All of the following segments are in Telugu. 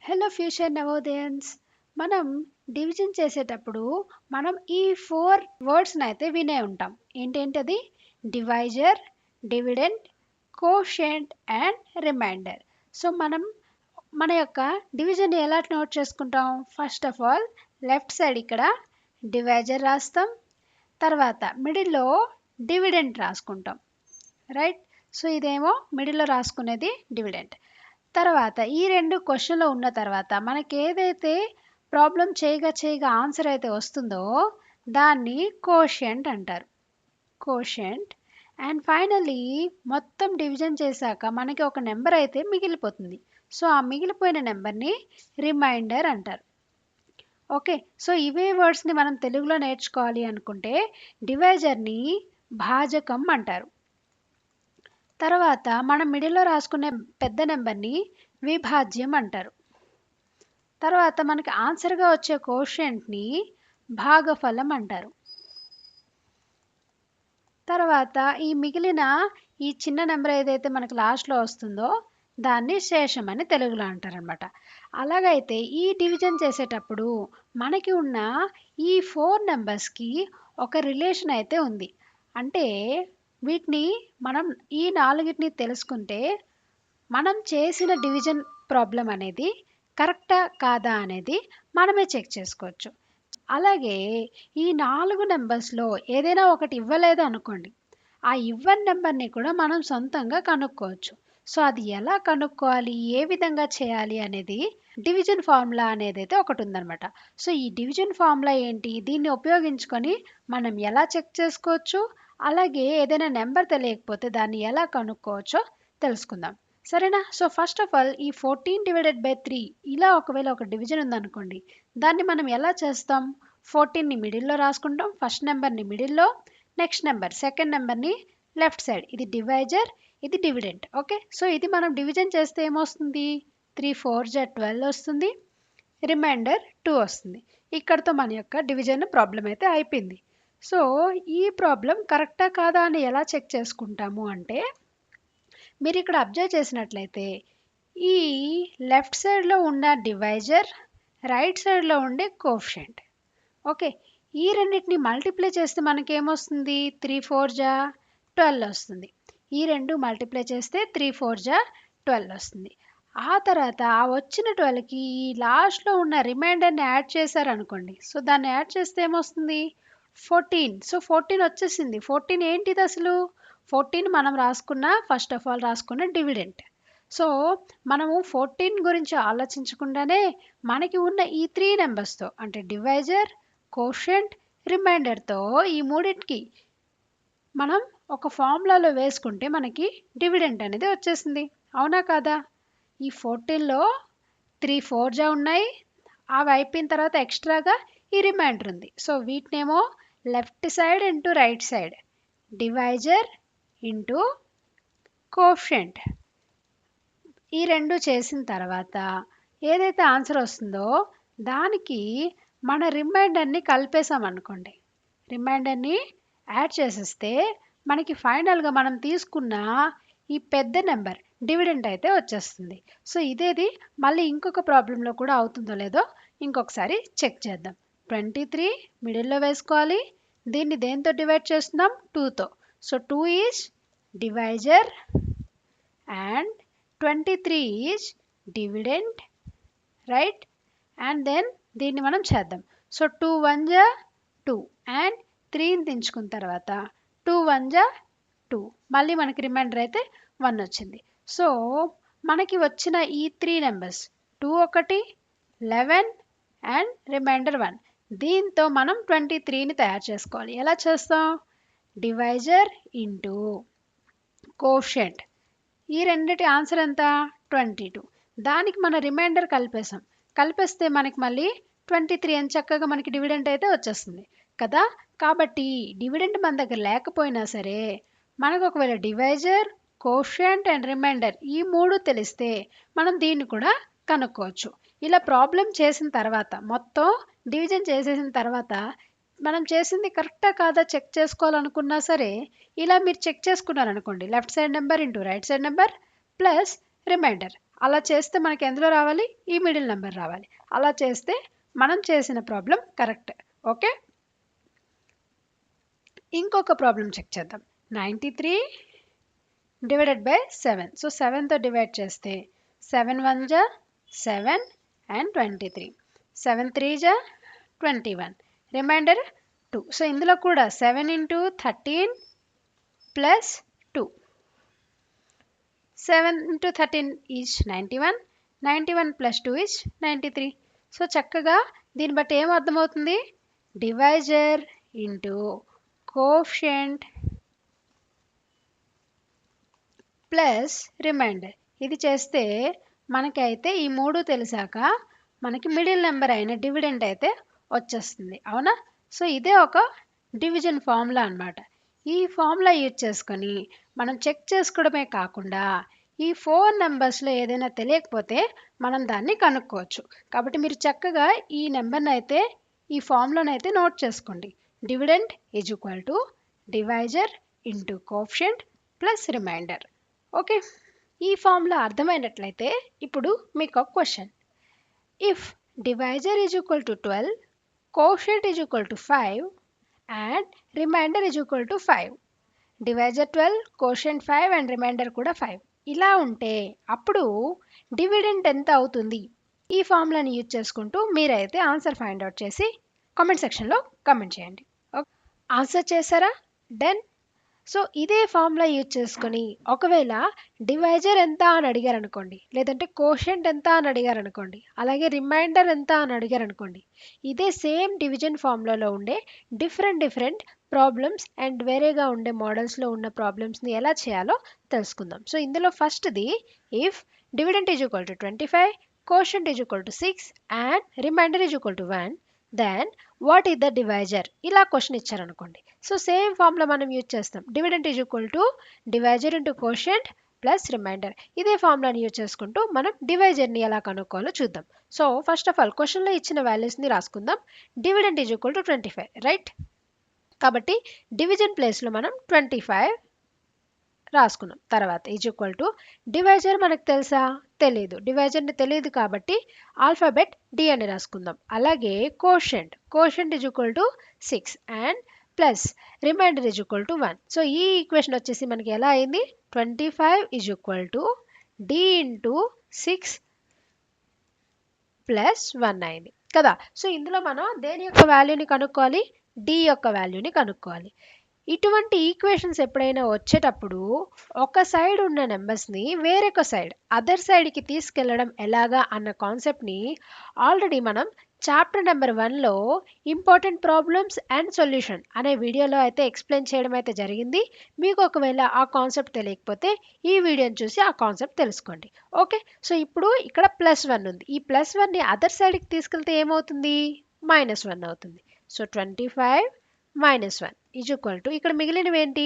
Hello future నవోదయన్స్. మనం డివిజన్ చేసేటప్పుడు మనం ఈ 4 వర్డ్స్ని అయితే వినే ఉంటాం. ఏంటేంటది? Divisor, dividend, quotient and remainder. So మనం మన యొక్క డివిజన్ ఎలా నోట్ చేసుకుంటాం? First of all left side ఇక్కడ డివైజర్ రాస్తాం, తర్వాత మిడిల్లో డివిడెంట్ రాసుకుంటాం. రైట్? సో ఇదేమో మిడిల్లో రాసుకునేది డివిడెంట్. తర్వాత ఈ రెండు క్వశ్చన్లో ఉన్న తర్వాత మనకి ఏదైతే ప్రాబ్లం చేయగా ఆన్సర్ అయితే వస్తుందో దాన్ని కోషెంట్ అంటారు. కోషెంట్. అండ్ ఫైనలీ మొత్తం డివిజన్ చేశాక మనకి ఒక నెంబర్ అయితే మిగిలిపోతుంది. సో ఆ మిగిలిపోయిన నెంబర్ని రిమైండర్ అంటారు. ఓకే, సో ఇవే వర్డ్స్ని మనం తెలుగులో నేర్చుకోవాలి అనుకుంటే డివైజర్ని భాజకం అంటారు. తర్వాత మనం మిడిల్లో రాసుకునే పెద్ద నెంబర్ని విభాజ్యం అంటారు. తర్వాత మనకి ఆన్సర్గా వచ్చే కోషెంట్ని భాగఫలం అంటారు. తర్వాత ఈ మిగిలిన ఈ చిన్న నెంబర్ ఏదైతే మనకి లాస్ట్లో వస్తుందో దాన్ని శేషం అని తెలుగులో అంటారనమాట. అలాగైతే ఈ డివిజన్ చేసేటప్పుడు మనకి ఉన్న ఈ 4 నెంబర్స్కి ఒక రిలేషన్ అయితే ఉంది. అంటే వీటిని మనం ఈ 4ని తెలుసుకుంటే మనం చేసిన డివిజన్ ప్రాబ్లం అనేది కరెక్టా కాదా అనేది మనమే చెక్ చేసుకోవచ్చు. అలాగే ఈ 4 నెంబర్స్లో ఏదైనా ఒకటి ఇవ్వలేదు అనుకోండి, ఆ ఇవ్వని నెంబర్ని కూడా మనం సొంతంగా కనుక్కోవచ్చు. సో అది ఎలా కనుక్కోవాలి, ఏ విధంగా చేయాలి అనేది డివిజన్ ఫార్ములా అనేది అయితే ఒకటి ఉందన్నమాట. సో ఈ డివిజన్ ఫార్ములా ఏంటి, దీన్ని ఉపయోగించుకొని మనం ఎలా చెక్ చేసుకోవచ్చు, అలాగే ఏదైనా నెంబర్ తెలియకపోతే దాన్ని ఎలా కనుక్కోవచ్చో తెలుసుకుందాం. సరేనా? సో ఫస్ట్ ఆఫ్ ఆల్ ఈ 14/3 ఇలా ఒకవేళ ఒక డివిజన్ ఉందనుకోండి, దాన్ని మనం ఎలా చేస్తాం? 14ని మిడిల్లో రాసుకుంటాం, ఫస్ట్ నెంబర్ని మిడిల్లో, నెక్స్ట్ నెంబర్ సెకండ్ నెంబర్ని లెఫ్ట్ సైడ్. ఇది డివైజర్, ఇది డివిడెంట్. ఓకే, సో ఇది మనం డివిజన్ చేస్తే ఏమొస్తుంది? 3 4 12 వస్తుంది, రిమైండర్ 2 వస్తుంది. ఇక్కడతో మన యొక్క డివిజన్ ప్రాబ్లం అయితే అయిపోయింది. సో ఈ ప్రాబ్లం కరెక్టా కాదా అని ఎలా చెక్ చేసుకుంటాము అంటే, మీరు ఇక్కడ అబ్జర్వ్ చేసినట్లయితే ఈ లెఫ్ట్ సైడ్లో ఉన్న డివైజర్, రైట్ సైడ్లో ఉండే కోఫిషియంట్. ఓకే, ఈ రెండింటిని మల్టిప్లై చేస్తే మనకేమొస్తుంది? 3 4 12 వస్తుంది. ఈ రెండు మల్టిప్లై చేస్తే 3 4 12 వస్తుంది. ఆ తర్వాత ఆ వచ్చిన 12కి ఈ లాస్ట్లో ఉన్న రిమైండర్ని యాడ్ చేశారనుకోండి, సో దాన్ని యాడ్ చేస్తే ఏమొస్తుంది? 14. సో 14 వచ్చేసింది. 14 ఏంటిది అసలు? 14 మనం ఫస్ట్ ఆఫ్ ఆల్ రాసుకున్న డివిడెంట్. సో మనము 14 గురించి ఆలోచించకుండానే మనకి ఉన్న ఈ 3 నెంబర్స్తో అంటే డివైజర్, కోషెంట్, రిమైండర్తో ఈ మూడింటికి మనం ఒక ఫార్ములాలో వేసుకుంటే మనకి డివిడెంట్ అనేది వచ్చేసింది. అవునా కాదా? ఈ 14లో 3 4 ఉన్నాయి, అవి అయిపోయిన తర్వాత ఎక్స్ట్రాగా ఈ రిమైండర్ ఉంది. సో వీటినేమో left side into right side, divisor into coefficient, ఈ రెండు చేసిన తర్వాత ఏదైతే ఆన్సర్ వస్తుందో దానికి మన రిమైండర్ని కలిపేసామనుకోండి, రిమైండర్ని యాడ్ చేసేస్తే మనకి ఫైనల్గా మనం తీసుకున్న ఈ పెద్ద నెంబర్ డివిడెంట్ అయితే వచ్చేస్తుంది. సో ఇదేది మళ్ళీ ఇంకొక ప్రాబ్లంలో కూడా అవుతుందో లేదో ఇంకొకసారి చెక్ చేద్దాం. 23 మిడిల్లో వేసుకోవాలి, దీన్ని దేంతో డివైడ్ చేస్తున్నాం? 2తో. So 2 is divisor and 23 is dividend, right? And then దీన్ని మనం చేద్దాం. సో 2 1 2 అండ్ 3ని తెంచుకున్న తర్వాత 2 1 2, మళ్ళీ మనకి రిమైండర్ అయితే 1 వచ్చింది. సో మనకి వచ్చిన ఈ 3 నెంబర్స్ 2 1 11 అండ్ రిమైండర్ 1, దీంతో మనం 23ని తయారు చేసుకోవాలి. ఎలా చేస్తాం? డివైజర్ ఇంటూ కోషెంట్, ఈ రెండిటి ఆన్సర్ ఎంత? 22. దానికి మన రిమైండర్ కలిపేస్తే మనకి మళ్ళీ 23 అని చక్కగా మనకి డివిడెంట్ అయితే వచ్చేస్తుంది కదా. కాబట్టి డివిడెంట్ మన దగ్గర లేకపోయినా సరే మనకు ఒకవేళ డివైజర్, కోషియంట్ అండ్ రిమైండర్ ఈ మూడు తెలిస్తే మనం దీన్ని కూడా కనుక్కోవచ్చు. ఇలా ప్రాబ్లం చేసిన తర్వాత మొత్తం డివిజన్ చేసేసిన తర్వాత మనం చేసింది కరెక్టా కాదా చెక్ చేసుకోవాలనుకున్నా సరే ఇలా మీరు చెక్ చేసుకున్నారనుకోండి, left side number into right side number plus remainder, అలా చేస్తే మనకి ఎందులో రావాలి? ఈ మిడిల్ నెంబర్ రావాలి. అలా చేస్తే మనం చేసిన ప్రాబ్లం కరెక్ట్. ఓకే, ఇంకొక ప్రాబ్లం చెక్ చేద్దాం. 93 డివైడెడ్ బై 7. సో 7తో డివైడ్ చేస్తే 7 1 జా 7 అండ్ 23, 7 3 జా 21, రిమైండర్ 2. సో ఇందులో కూడా 7 into 13 plus 2, 7 into 13 is 91, 91 plus 2 is 93. So చక్కగా దీన్ని బట్టి ఏం అర్థమవుతుంది? Divisor into coefficient plus remainder. ఇది చేస్తే మనకైతే ఈ మూడు తెలిసాక మనకి మిడిల్ నెంబర్ అయిన డివిడెంట్ అయితే వచ్చేస్తుంది. అవునా? సో ఇదే ఒక డివిజన్ ఫార్ములా అన్నమాట. ఈ ఫార్ములా యూజ్ చేసుకొని మనం చెక్ చేసుకోవడమే కాకుండా ఈ 4 నెంబర్స్లో ఏదైనా తెలియకపోతే మనం దాన్ని కనుక్కోవచ్చు. కాబట్టి మీరు చక్కగా ఈ నెంబర్ని అయితే ఈ ఫార్ములానైతే నోట్ చేసుకోండి. Dividend is equal to divisor into coefficient plus remainder. Okay, ఈ ఫార్ములా అర్థమైనట్లయితే ఇప్పుడు మీకు ఒక question. If divisor is equal to 12, coefficient is equal to 5 and remainder is equal to 5, divisor 12, coefficient 5 and reminder కూడా 5, ఇలా ఉంటే అప్పుడు డివిడెంట్ ఎంత అవుతుంది? ఈ ఫార్ములాని యూజ్ చేసుకుంటూ మీరైతే ఆన్సర్ ఫైండ్ అవుట్ చేసి కామెంట్ సెక్షన్లో కామెంట్ చేయండి. ఆన్సర్ చేశారా? డన్. సో ఇదే ఫార్ములా యూజ్ చేసుకొని ఒకవేళ డివైజర్ ఎంత అని అడిగారు అనుకోండి, లేదంటే కోషెంట్ ఎంత అని అడిగారు అనుకోండి, అలాగే రిమైండర్ ఎంత అని అడిగారు అనుకోండి, ఇదే సేమ్ డివిజన్ ఫార్ములాలో ఉండే డిఫరెంట్ ప్రాబ్లమ్స్ అండ్ వేరేగా ఉండే మోడల్స్లో ఉన్న ప్రాబ్లమ్స్ని ఎలా చేయాలో తెలుసుకుందాం. సో ఇందులో ఫస్ట్ది, if dividend is equal to 25, quotient is equal to 6 and remainder is equal to 1, then what is the divisor? ఇలా క్వశ్చన్ ఇచ్చారనుకోండి. సో సేమ్ ఫార్ములా మనం యూజ్ చేస్తాం. Dividend is equal to divisor into quotient plus remainder. ఇదే ఫార్ములాని యూజ్ చేసుకుంటూ మనం డివైజర్ని ఎలా కనుక్కోవాలో చూద్దాం. సో ఫస్ట్ ఆఫ్ ఆల్ క్వశ్చన్లో ఇచ్చిన వాల్యూస్ని రాసుకుందాం. Dividend is equal to 25, right? కాబట్టి డివిజన్ ప్లేస్లో మనం 25 రాసుకున్నాం. తర్వాత ఈజ్ ఈక్వల్ టు డివైజర్ మనకు తెలుసా? తెలియదు. డివైజర్ని తెలియదు కాబట్టి ఆల్ఫాబెట్ డి అని రాసుకుందాం. అలాగే quotient is equal to 6 and plus remainder is equal to 1. So ఈ ఈక్వేషన్ వచ్చేసి మనకి ఎలా అయింది? 25 is equal to D into 6 plus 1 అయింది కదా. సో ఇందులో మనం దేని యొక్క వాల్యూని కనుక్కోవాలి? డి యొక్క వాల్యూని కనుక్కోవాలి. ఇటువంటి ఈక్వేషన్స్ ఎప్పుడైనా వచ్చేటప్పుడు ఒక సైడ్ ఉన్న నెంబర్స్ని వేరొక సైడ్ అదర్ సైడ్కి తీసుకెళ్లడం ఎలాగా అన్న కాన్సెప్ట్ని ఆల్రెడీ మనం చాప్టర్ నెంబర్ 1లో ఇంపార్టెంట్ ప్రాబ్లమ్స్ అండ్ సొల్యూషన్ అనే వీడియోలో అయితే ఎక్స్ప్లెయిన్ చేయడం అయితే జరిగింది. మీకు ఒకవేళ ఆ కాన్సెప్ట్ తెలియకపోతే ఈ వీడియోని చూసి ఆ కాన్సెప్ట్ తెలుసుకోండి. ఓకే, సో ఇప్పుడు ఇక్కడ +1 ఉంది. ఈ +1ని అదర్ సైడ్కి తీసుకెళ్తే ఏమవుతుంది? -1 అవుతుంది. సో 25 -1 ఈజ్ ఈక్వల్ టు ఇక్కడ మిగిలినవి ఏంటి?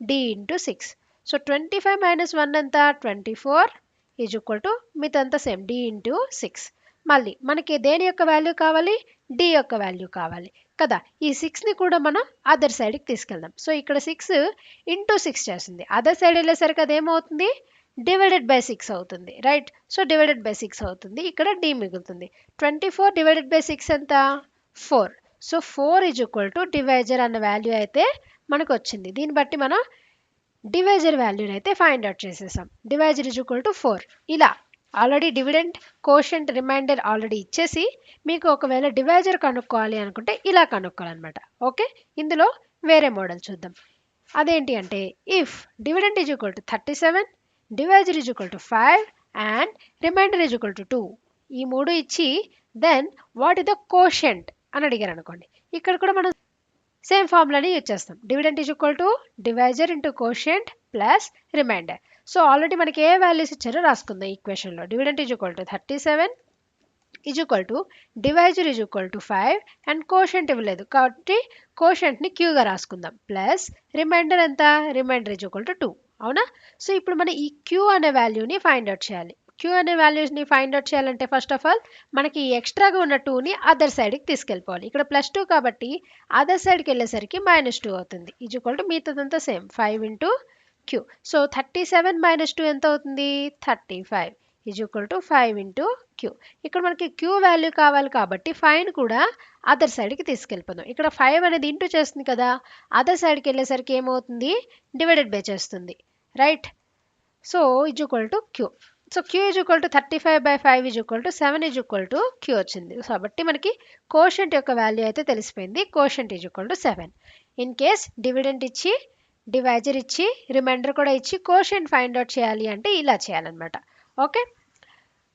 D into 6. సో 25 - 1 ఎంత? 24 ఈజ్ ఈక్వల్ టు మిగతా సేమ్ డి ఇంటూ 6. మళ్ళీ మనకి దేని యొక్క వాల్యూ కావాలి? డి యొక్క వాల్యూ కావాలి కదా. ఈ 6ని కూడా మనం అదర్ సైడ్కి తీసుకెళ్దాం. సో ఇక్కడ 6 ఇంటూ 6 చేస్తుంది. అదర్ సైడ్ వెళ్ళేసరికి అదేమవుతుంది? డివైడెడ్ బై 6 అవుతుంది, రైట్? సో డివైడెడ్ బై 6 అవుతుంది. ఇక్కడ డి మిగులుతుంది. 24 డివైడెడ్ బై 6 ఎంత? 4. So 4 is equal to divisor అన్న వాల్యూ అయితే మనకు వచ్చింది. దీన్ని బట్టి మనం డివైజర్ వాల్యూని అయితే ఫైండ్ అవుట్ చేసేసాం. Divisor is equal to 4. ఇలా already dividend, quotient, remainder already ఇచ్చేసి మీకు ఒకవేళ డివైజర్ కనుక్కోవాలి అనుకుంటే ఇలా కనుక్కోవాలన్నమాట. ఓకే, ఇందులో వేరే మోడల్ చూద్దాం. అదేంటి అంటే, if dividend is equal to 37, divisor is equal to 5 and remainder is equal to 2, ఈ మూడు ఇచ్చి then what is the quotient అని అడిగారు అనుకోండి. ఇక్కడ కూడా మనం సేమ్ ఫార్ములాని యూజ్ చేస్తాం. Dividend is equal to divisor into quotient plus remainder. So already మనకి ఏ వాల్యూస్ ఇచ్చారో రాసుకుందాం ఈక్వేషన్లో. Dividend is equal to 37 is equal to divisor is equal to 5 and quotient ఇవ్వలేదు కాబట్టి కోషెంట్ని క్యూగా రాసుకుందాం. ప్లస్ రిమైండర్ ఎంత? Remainder is equal to 2. అవునా? సో ఇప్పుడు మనం ఈ క్యూ అనే వాల్యూని ఫైండ్ అవుట్ చేయాలి. క్యూ అనే వాల్యూస్ని ఫైండ్ అవుట్ చేయాలంటే ఫస్ట్ ఆఫ్ ఆల్ మనకి ఎక్స్ట్రాగా ఉన్న 2ని అదర్ సైడ్కి తీసుకెళ్ళిపోవాలి. ఇక్కడ +2 కాబట్టి అదర్ సైడ్కి వెళ్ళేసరికి -2 అవుతుంది. ఈజ్ ఈక్వల్ టు మిగతాదంతా సేమ్ 5 ఇంటూ క్యూ. సో 37 - 2 ఎంత అవుతుంది? 35 is equal to 5 into Q. ఇక్కడ మనకి క్యూ వాల్యూ కావాలి కాబట్టి 5ని కూడా అదర్ సైడ్కి తీసుకెళ్ళిపోదాం. ఇక్కడ 5 అనేది ఇంటూ చేస్తుంది కదా, అదర్ సైడ్కి వెళ్ళేసరికి ఏమవుతుంది, డివైడెడ్ బై చేస్తుంది, right. So is equal to Q. So Q is equal to 35/5 is equal to 7 is equal to Q వచ్చింది. కాబట్టి మనకి కోషంట్ యొక్క వాల్యూ అయితే తెలిసిపోయింది. Quotient is equal to 7. In case dividend ఇచ్చి, డివైజర్ ఇచ్చి, రిమైండర్ కూడా ఇచ్చి కోషంట్ ఫైండ్ అవుట్ చేయాలి అంటే ఇలా చేయాలన్నమాట. ఓకే.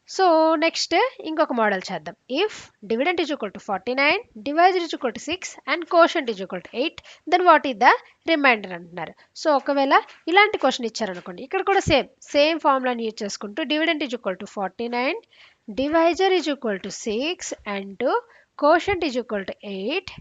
సో నెక్స్ట్ ఇంకొక మోడల్ చేద్దాం. If dividend is equal to 49, divisor is equal to 6 and quotient is equal to 8, then what is the remainder అంటున్నారు. సో ఒకవేళ ఇలాంటి క్వశ్చన్ ఇచ్చారనుకోండి, ఇక్కడ కూడా సేమ్ ఫార్ములాని యూజ్ చేసుకుంటూ dividend is equal to 49, divisor is equal to 6 and quotient is equal to 8,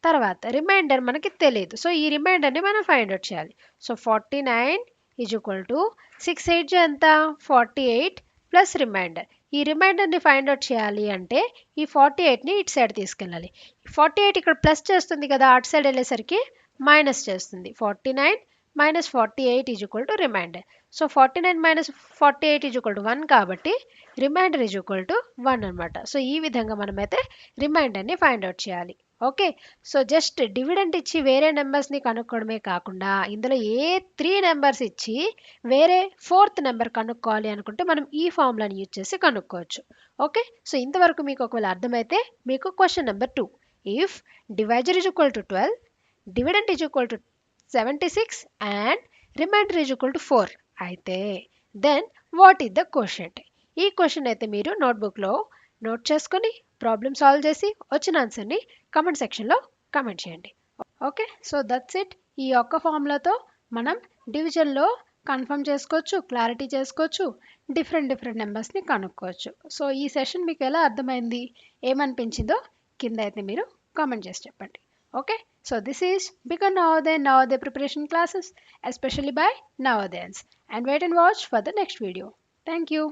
తర్వాత రిమైండర్ మనకి తెలియదు. సో ఈ రిమైండర్ని మనం ఫైండ్ అవుట్ చేయాలి. సో 49 ఈజ్ ఈక్వల్ టు 6 8 ఎంత 48 ప్లస్ రిమైండర్. ఈ రిమైండర్ని ఫైండ్ అవుట్ చేయాలి అంటే ఈ 48ని ఇటు సైడ్ తీసుకెళ్ళాలి. 48 ఇక్కడ ప్లస్ చేస్తుంది కదా, అటు సైడ్ వెళ్ళేసరికి మైనస్ చేస్తుంది. 49 minus 48 is equal to remainder. So 49 minus 48 is equal to 1 కాబట్టి రిమైండర్ ఈజ్ ఈక్వల్ టు 1 అనమాట. సో ఈ విధంగా మనమైతే రిమైండర్ని ఫైండ్ అవుట్ చేయాలి. ఓకే. సో జస్ట్ డివిడెంట్ ఇచ్చి వేరే నెంబర్స్ని కనుక్కోవడమే కాకుండా ఇందులో ఏ 3 నెంబర్స్ ఇచ్చి వేరే 4th నెంబర్ కనుక్కోవాలి అనుకుంటే మనం ఈ ఫార్ములాని యూజ్ చేసి కనుక్కోవచ్చు. ఓకే. సో ఇంతవరకు మీకు ఒకవేళ అర్థమైతే మీకు question number 2. If divisor is equal to 12, dividend is equal to 76 and remainder is equal to 4 అయితే then what is the quotient. ఈ క్వశ్చన్ అయితే మీరు నోట్బుక్లో నోట్ చేసుకొని ప్రాబ్లమ్ సాల్వ్ చేసి వచ్చిన ఆన్సర్ని కమెంట్ సెక్షన్లో కమెంట్ చేయండి. ఓకే. So that's it. ఈ ఒక్క ఫార్ములాతో మనం డివిజన్లో కన్ఫర్మ్ చేసుకోవచ్చు, క్లారిటీ చేసుకోవచ్చు, డిఫరెంట్ నెంబర్స్ని కనుక్కోవచ్చు. సో ఈ సెషన్ మీకు ఎలా అర్థమైంది, ఏమనిపించిందో కింద అయితే మీరు కామెంట్ చేసి చెప్పండి. Okay. So this is become Navodaya preparation classes, especially by Navodayans. And wait and watch for the next video. Thank you.